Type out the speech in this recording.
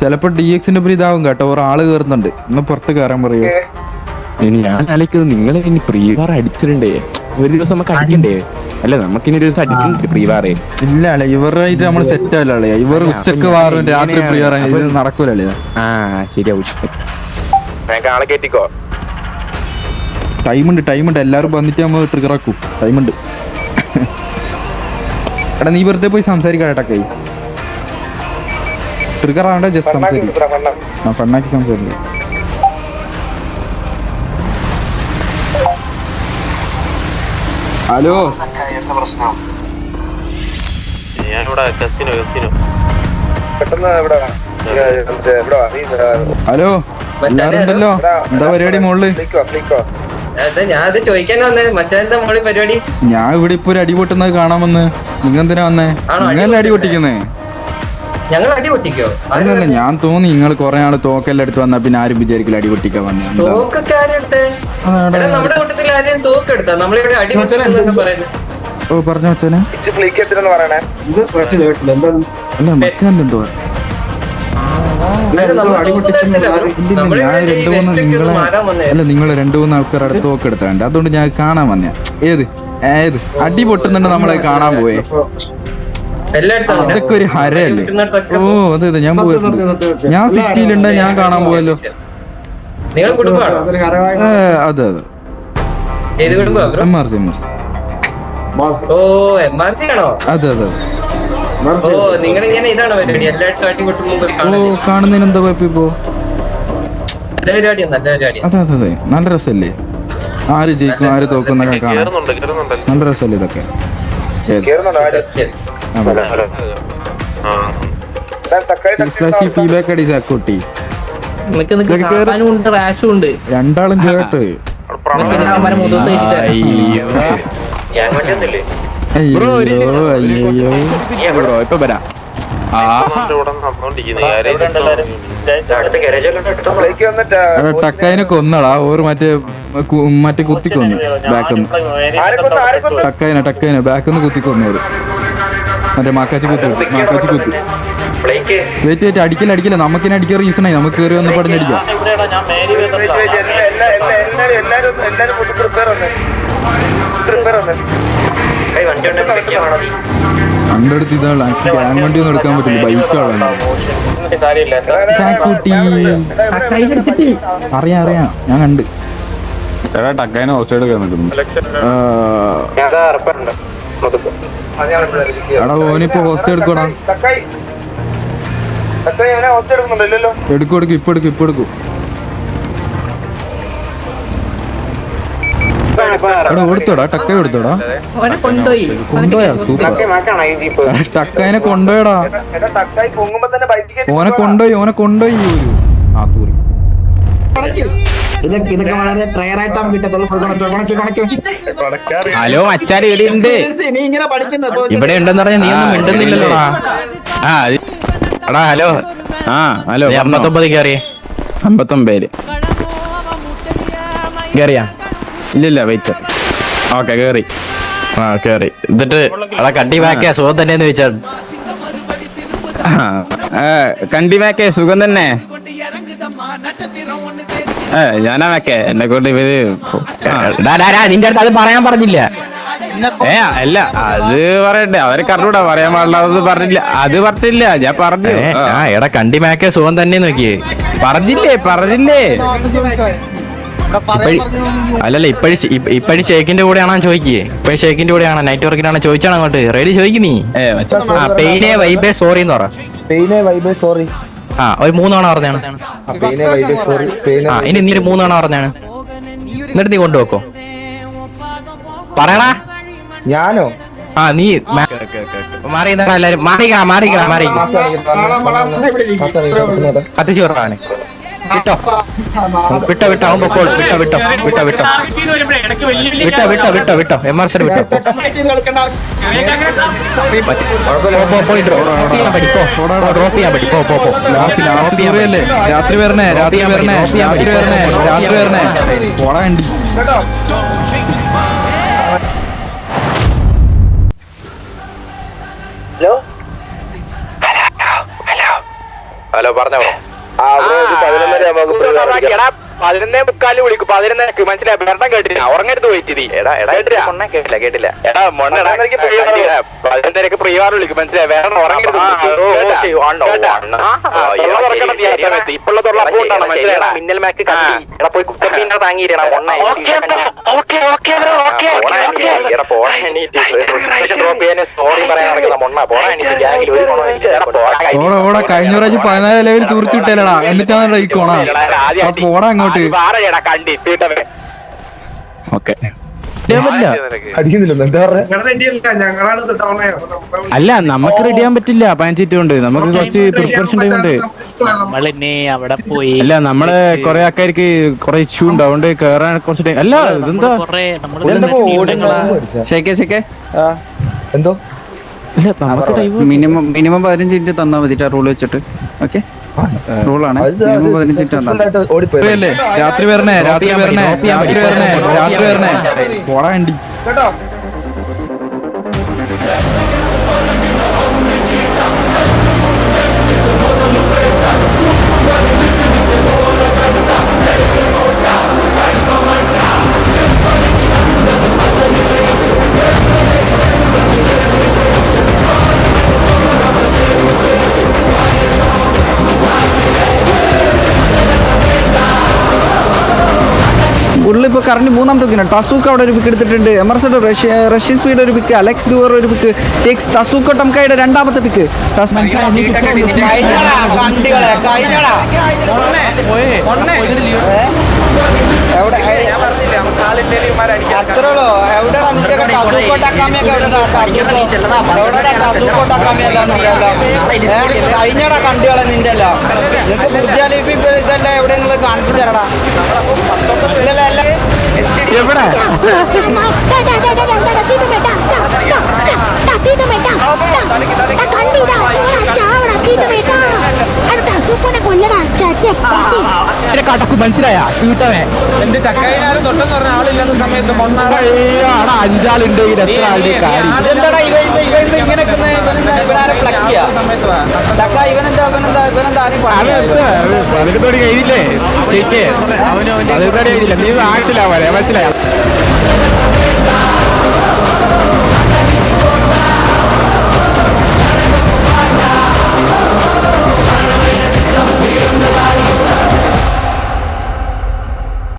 ചെലപ്പോ DX-ന്റെ ഒപ്പം ഇതാവും കേട്ടോ, ഒരാള് കേറുന്നുണ്ട്. ഒന്ന് പുറത്ത് കയറാൻ പറയൂ. ഞാൻ ആലോചിക്കുന്നത് നിങ്ങൾ ഇനി ഫ്രീ ഫയർ അടിച്ചിട്ടുണ്ടേ, ഒരു ദിവസം നമുക്ക് അടിക്കണ്ടേ? അല്ല നമുക്കിനി ഒരു ദിവസം അടിക്കുന്നുണ്ട് ഫ്രീ ഫയർ. ഇല്ല അല്ലേ, ഇവരായിട്ട് നമ്മള് സെറ്റ് ആവില്ലേ. ഇവർ ഉച്ചക്ക് വാറും രാത്രി ഫ്രീ ഫയർ ഇത് നടക്കൂലല്ലേ. ആ ശരിയാ, ആളെ കേറ്റിക്കോ. ടൈമുണ്ട് എല്ലാരും വന്നിട്ട് നമ്മൾ ട്രിഗറാക്കും. ടൈമുണ്ട്. എടാ നീ വെറുതെ പോയി സംസാരിക്കാട്ടെ. ട്രിഗർ ആവണ്ട, ജസ്റ്റ് സംസാരിക്കും. ഫണ്ണാക്കി സംസാരിക്കും. ഹലോ ഹലോ എല്ലാരുണ്ടല്ലോ. എന്താ പരിപാടി മോളില്? ഞാൻ ഇവിടെ ഇപ്പൊ ഒരു അടി പൊട്ടുന്നത് കാണാൻ വന്ന്. നിങ്ങൾ എന്തിനാ വന്നേ? നിങ്ങളല്ലേ അടി പൊട്ടിക്കുന്നേ? അല്ലല്ല, ഞാൻ തോന്നി നിങ്ങൾ കൊറേ ആള് തോക്കെല്ലാം എടുത്ത് വന്നാ പിന്നെ ആരും വിചാരിക്കില്ല അടി പൊട്ടിക്കാൻ വന്നേ. ഓ പറഞ്ഞ മച്ചാനെ. അല്ല മച്ചാനെന്തോ നിങ്ങൾ 2-3 ആൾക്കാർ അടുത്ത് തോക്ക് എടുത്താണ്ട്, അതുകൊണ്ട് ഞാൻ കാണാൻ വന്നേ. ഏത് അടി പൊട്ടുന്നുണ്ട് നമ്മളെ കാണാൻ പോയേ. അതൊക്കെ ഒരു ഹരല്ലേ? ഓ അതെ ഞാൻ പോയിട്ടുണ്ട്. ഞാൻ സിറ്റിയിലുണ്ട്, ഞാൻ കാണാൻ പോയല്ലോ. അതെ MRC. അതെ കാണുന്നതിന് എന്താ കുഴപ്പം? ഇപ്പോ അതെ നല്ല രസല്ലേ? ആര് ജയിക്കും ആര് തോക്കുന്നൊക്കെ കാണാൻ നല്ല രസല്ലേ ഇതൊക്കെ? രണ്ടാളും കേട്ട് ഇപ്പൊ വരാം. ടക്കൈനെ കൊന്നടാ ഓർ മറ്റേ കുത്തിക്കൊന്നു ബാക്കിന്ന്. ടക്കൈനെ ബാക്കിന്ന് കുത്തിക്കൊന്നോര്. മറ്റേ മാക്കാച്ചി കുത്തി. വെയിറ്റ് അടിക്കില്ല. നമുക്കിനെ അടിക്കാൻ റീസണായി. നമുക്ക് കയറി വന്ന് പടഞ്ഞടിക്കാം. കണ്ടെടുത്ത് ഇതാണ് ഗ്യാങ് വണ്ടി ഒന്നും എടുക്കാൻ പറ്റില്ല. ബൈക്കാണ്. അറിയാം ഞാൻ കണ്ട്. ടക്കൈനെ ഹോസ്റ്റേഡ് നിൽക്കുന്നു. എടാ ഓനിപ്പോ ഹോസ്റ്റേ എടുക്കോടാ. എടുക്കും ഇപ്പൊ എടുക്കും. എടാ കൊടുത്തോടാ, ടക്കൈ കൊടുത്തോടാ. കൊണ്ടോയാ സൂപ്പർ. ടക്കൈനെ കൊണ്ടോയടാ. ഓനെ കൊണ്ടോയി ഒരു തൂറി. ഹലോ മച്ചാരി ഇവിടെയുണ്ട്. ഇവിടെ ഉണ്ടെന്ന് പറഞ്ഞാൽ നീ ഒന്നും മിണ്ടുന്നില്ലല്ലോടാ. എടാ ഹലോ. ഹലോ 59 കയറിയേ. 59 കയറിയാ? ഇല്ല വെയിറ്റ്. ഓക്കെ കേറി. എന്നിട്ട് കണ്ടി വാക്കിയ സുഖം തന്നെയെന്ന് ചോദിച്ചാൽ കണ്ടി വാക്കിയ സുഖം തന്നെ. ഞാനാ വാക്കേ എന്നെ കൊണ്ട് ഇവര് നിന്റെ അടുത്ത് അത് പറയാൻ പറഞ്ഞില്ല. അല്ല അത് പറയട്ടെ, അവരെ കറൂടാ പറയാൻ പാടില്ലാതെ പറഞ്ഞില്ല. അത് പറഞ്ഞില്ല, ഞാൻ പറഞ്ഞു. എടാ കണ്ടി മാക്കേ സുഖം തന്നെ നോക്കിയേ. പറഞ്ഞില്ലേ അല്ലല്ല ഇപ്പഴി ഷേക്കിന്റെ കൂടെയാണോ ചോദിക്കേ? ഇപ്പഴി ഷേക്കിന്റെ കൂടെയാണോ നൈറ്റ് വർക്കിനാണോ ചോദിച്ചാണ് അങ്ങോട്ട് റെഡി ചോദിക്കും നീ. പെയിനെ വൈബേ സോറി എന്ന് പറ. ഒരു 3 തവണ പറഞ്ഞാണ്. ഇനി നീ 3 തവണ പറഞ്ഞാണ്. എന്നിട്ട് നീ കൊണ്ടുവെക്കോ പറയണ. ഞാനോ? നീ മാറി എല്ലാരും മാറിക്ക കത്തിച്ചു പറഞ്ഞാണ്. വിട്ടോ അവൻ പൊക്കോളൂ. വിട്ടോ MRC വിട്ടോ. ഡ്രോപ്പ് ചെയ്യാൻ പറ്റി. രാത്രി വരണേ. പോടാണ്ടി. ഹലോ പറഞ്ഞോ. 11:45 വിളിക്കും. 11:00 മനസ്സിലായി. വെള്ളം കേട്ടില്ല. ഉറങ്ങരുത് പോയിട്ട് കേട്ടില്ല. എടാ മൊണ്ണ 11:30 പ്രിയവാർ വിളിക്കും. മനസ്സിലായി. വേറെ ഉറങ്ങരുത്. മിന്നൽ മാക്ക് പോയി കുത്തീനെ താങ്ങിയിട്ടാ സോറി പറയാൻ മൊണ്ണ പോടാ. ഓടാ കഴിഞ്ഞ പ്രാവശ്യം 14 ലെവൽ തൂർത്തി വിട്ടേലടാ. എന്നിട്ടാണ് ഇക്കോണാ പോടാ അങ്ങോട്ട്. ഓക്കെ അല്ല നമുക്ക് റെഡി ചെയ്യാൻ പറ്റില്ല. 15 കൊണ്ട് നമുക്ക് കുറച്ച് പ്രിപ്പറേഷൻ ടൈം ഉണ്ട്. അല്ല നമ്മള് കൊറേ ആൾക്കാർക്ക് കൊറേ ഇഷ്യൂ ഉണ്ട്. അതുകൊണ്ട് കേറാൻ കുറച്ച് ടൈം. അല്ല ഇതെന്താ എന്തോ മിനിമം 15 മിനിറ്റ് തന്നാ മതി റൂൾ വെച്ചിട്ട്. ഓക്കെ റൂളാണ്. മിനിമം 15 മിനിറ്റ് അല്ലേ. രാത്രി വരണേ പോടാ വണ്ടി. ഉള്ളിപ്പോൾ കറണ്ട് 3ാമത്തെ പിക്കാണ്. ടസൂക്ക് അവിടെ ഒരു പിക്ക് എടുത്തിട്ടുണ്ട്. എമർസൺ റഷ്യൻ സ്പീഡ് ഒരു പിക്ക്. അലക്സ് ഡുവർ ഒരു പിക്ക്. ടേക്സ് ടസൂക്കോ ടംകയുടെ 2ാമത്തെ പിക്ക്. കഴിഞ്ഞടാ കണ്ടുകളെ നിന്റെ എല്ലാം ഇതെല്ലാം എവിടെ നിങ്ങൾ കാണിച്ചു തരടാ. എവിടെ കടക്ക് മനസ്സിലായ വീട്ടവേ എന്റെ ചക്കയിനാരും തൊട്ടെന്ന് പറഞ്ഞ ആളില്ലാത്ത സമയത്ത് 5 ആളുണ്ട്. എത്ര ആളുടെ കാര്യം ഇങ്ങനെ കഴിഞ്ഞില്ലേ? നീ ആയിട്ടില്ല മനസ്സിലായ